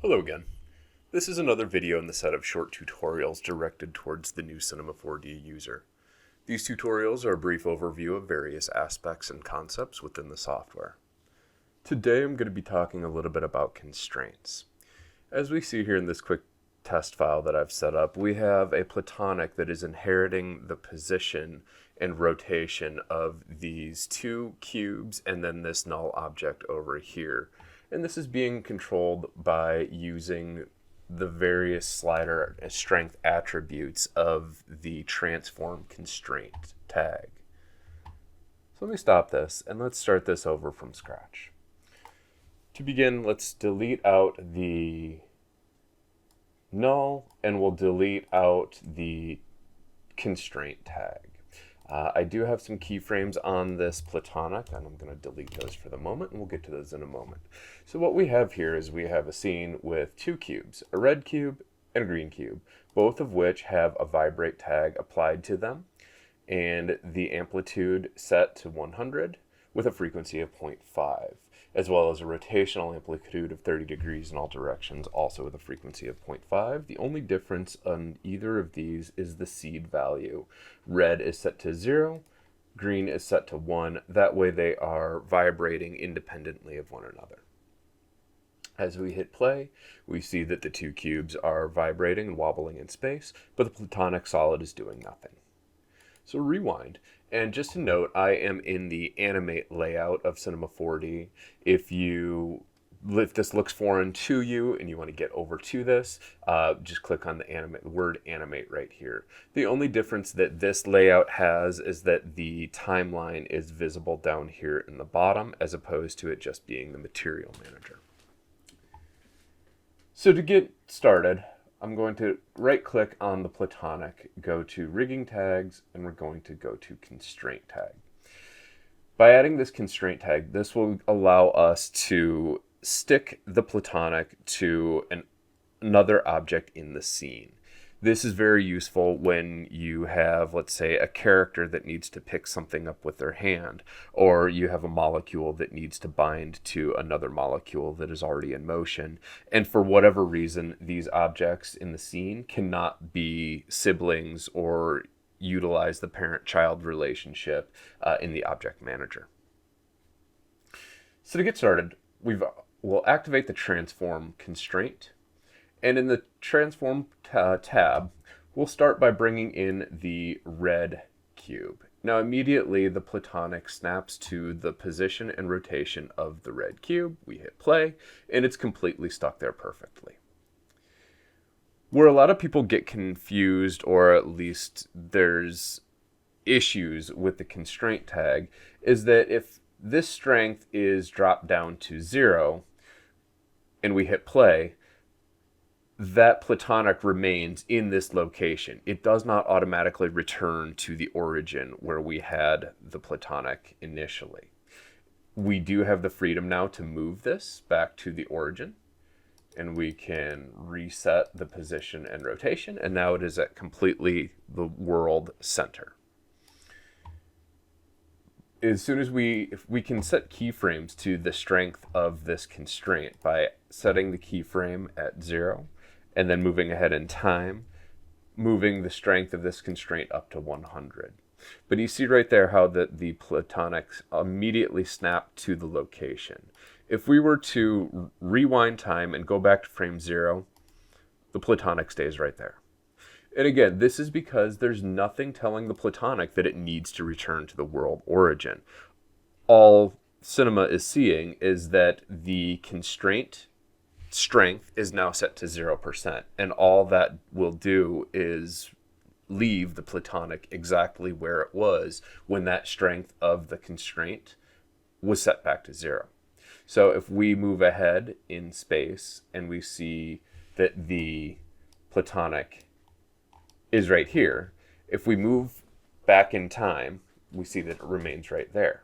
Hello again. This is another video in the set of short tutorials directed towards the new Cinema 4D user. These tutorials are a brief overview of various aspects and concepts within the software. Today I'm going to be talking a little bit about constraints. As we see here in this quick test file that I've set up, we have a platonic that is inheriting the position and rotation of these two cubes and then this null object over here. And this is being controlled by using the various slider strength attributes of the transform constraint tag. So let me stop this and let's start this over from scratch. To begin, let's delete out the null and we'll delete out the constraint tag. I do have some keyframes on this platonic, and I'm going to delete those for the moment, and we'll get to those in a moment. So what we have here is we have a scene with two cubes, a red cube and a green cube, both of which have a vibrate tag applied to them, and the amplitude set to 100 with a frequency of 0.5, as well as a rotational amplitude of 30 degrees in all directions, also with a frequency of 0.5. The only difference on either of these is the seed value. Red is set to 0, green is set to 1. That way they are vibrating independently of one another. As we hit play, we see that the two cubes are vibrating and wobbling in space, but the platonic solid is doing nothing. So rewind, and just to note, I am in the animate layout of Cinema 4D. If this looks foreign to you and you want to get over to this, just click on the word animate right here. The only difference that this layout has is that the timeline is visible down here in the bottom as opposed to it just being the material manager. So to get started, I'm going to right-click on the platonic, go to rigging tags, and we're going to go to constraint tag. By adding this constraint tag, this will allow us to stick the platonic to another object in the scene. This is very useful when you have, let's say, a character that needs to pick something up with their hand, or you have a molecule that needs to bind to another molecule that is already in motion, and for whatever reason, these objects in the scene cannot be siblings or utilize the parent-child relationship in the object manager. So to get started, we'll activate the transform constraint. And in the transform tab, we'll start by bringing in the red cube. Now immediately the platonic snaps to the position and rotation of the red cube. We hit play and it's completely stuck there perfectly. Where a lot of people get confused, or at least there's issues with the constraint tag, is that if this strength is dropped down to 0 and we hit play, that platonic remains in this location. It does not automatically return to the origin where we had the platonic initially. We do have the freedom now to move this back to the origin, and we can reset the position and rotation, and now it is at completely the world center. As soon as if we can set keyframes to the strength of this constraint by setting the keyframe at 0 and then moving ahead in time, moving the strength of this constraint up to 100. But you see right there how the platonics immediately snap to the location. If we were to rewind time and go back to frame 0, the platonic stays right there. And again, this is because there's nothing telling the platonic that it needs to return to the world origin. All Cinema is seeing is that the constraint strength is now set to 0%, and all that will do is leave the platonic exactly where it was when that strength of the constraint was set back to 0. So if we move ahead in space and we see that the platonic is right here, if we move back in time, we see that it remains right there.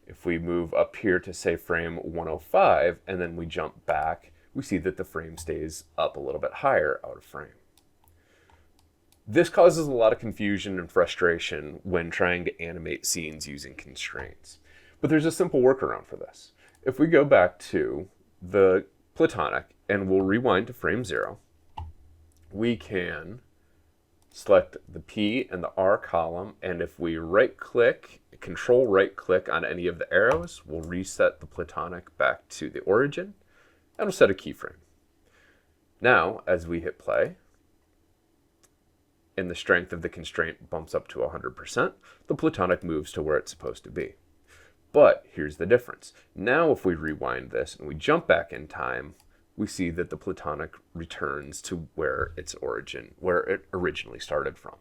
If we move up here to say frame 105 and then we jump back, we see that the frame stays up a little bit higher out of frame. This causes a lot of confusion and frustration when trying to animate scenes using constraints. But there's a simple workaround for this. If we go back to the platonic, and we'll rewind to frame 0, we can select the P and the R column, and if we right-click, control right-click on any of the arrows, we'll reset the platonic back to the origin, and we'll set a keyframe. Now, as we hit play, and the strength of the constraint bumps up to 100%, the platonic moves to where it's supposed to be. But here's the difference. Now if we rewind this and we jump back in time, we see that the platonic returns to where its origin, where it originally started from.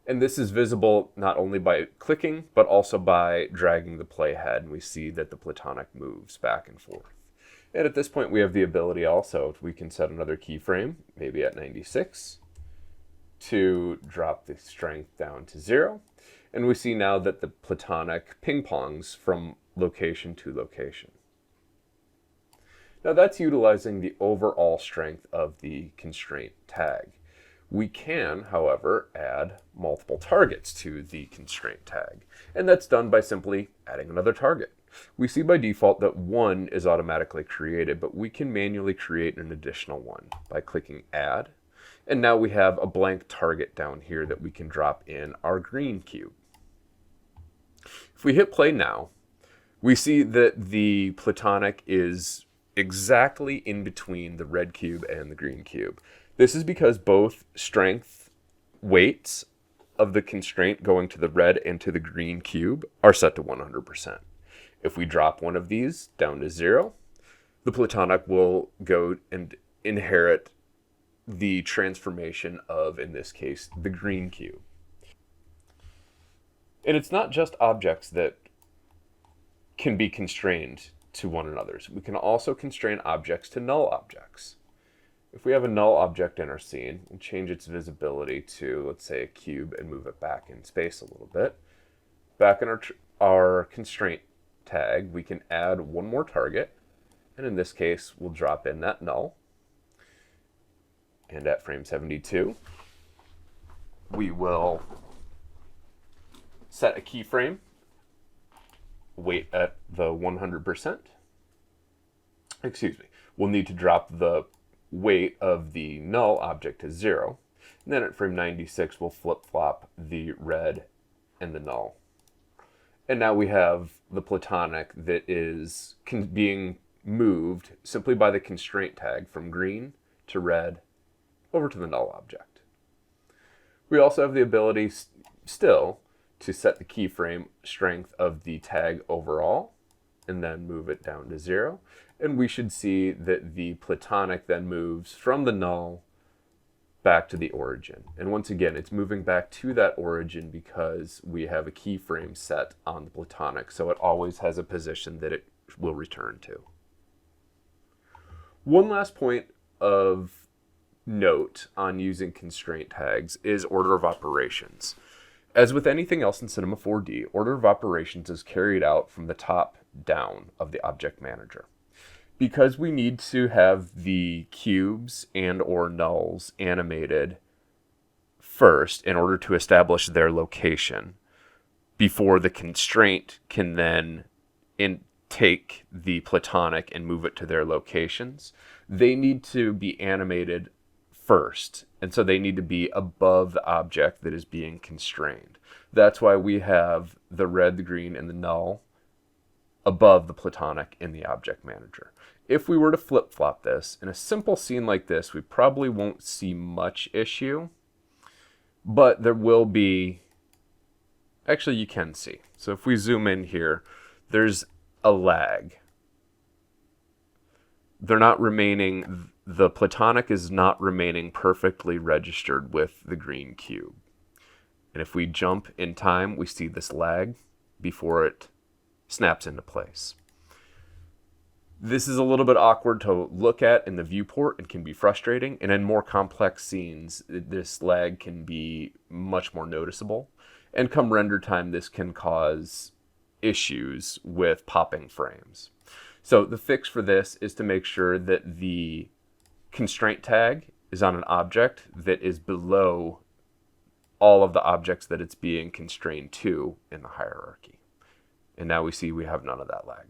And this is visible not only by clicking, but also by dragging the playhead, and we see that the platonic moves back and forth. And at this point, we have the ability also, we can set another keyframe, maybe at 96, to drop the strength down to 0. And we see now that the platonic ping-pongs from location to location. Now that's utilizing the overall strength of the constraint tag. We can, however, add multiple targets to the constraint tag. And that's done by simply adding another target. We see by default that 1 is automatically created, but we can manually create an additional one by clicking Add. And now we have a blank target down here that we can drop in our green cube. If we hit play now, we see that the platonic is exactly in between the red cube and the green cube. This is because both strength weights of the constraint going to the red and to the green cube are set to 100%. If we drop one of these down to 0, the platonic will go and inherit the transformation of, in this case, the green cube. And it's not just objects that can be constrained to one another. We can also constrain objects to null objects. If we have a null object in our scene and change its visibility to, let's say, a cube and move it back in space a little bit, back in our constraint tag, we can add one more target. And in this case, we'll drop in that null. And at frame 72, we will set a keyframe, wait at the 100%. Excuse me. We'll need to drop the weight of the null object to 0. And then at frame 96, we'll flip-flop the red and the null. And now we have the platonic that is being moved simply by the constraint tag from green to red over to the null object. We also have the ability still to set the keyframe strength of the tag overall and then move it down to 0. And we should see that the platonic then moves from the null back to the origin. And once again, it's moving back to that origin because we have a keyframe set on the platonic, so it always has a position that it will return to. One last point of note on using constraint tags is order of operations. As with anything else in Cinema 4D, order of operations is carried out from the top down of the object manager. Because we need to have the cubes and or nulls animated first in order to establish their location before the constraint can then take the platonic and move it to their locations, they need to be animated first, and so they need to be above the object that is being constrained. That's why we have the red, the green, and the null above the platonic in the object manager. If we were to flip-flop this, in a simple scene like this, we probably won't see much issue, but there will be, actually you can see. So if we zoom in here, there's a lag. They're not remaining, the platonic is not remaining perfectly registered with the green cube. And if we jump in time, we see this lag before it snaps into place. This is a little bit awkward to look at in the viewport and can be frustrating. And in more complex scenes, this lag can be much more noticeable. And come render time, this can cause issues with popping frames. So the fix for this is to make sure that the constraint tag is on an object that is below all of the objects that it's being constrained to in the hierarchy. And now we see we have none of that lag.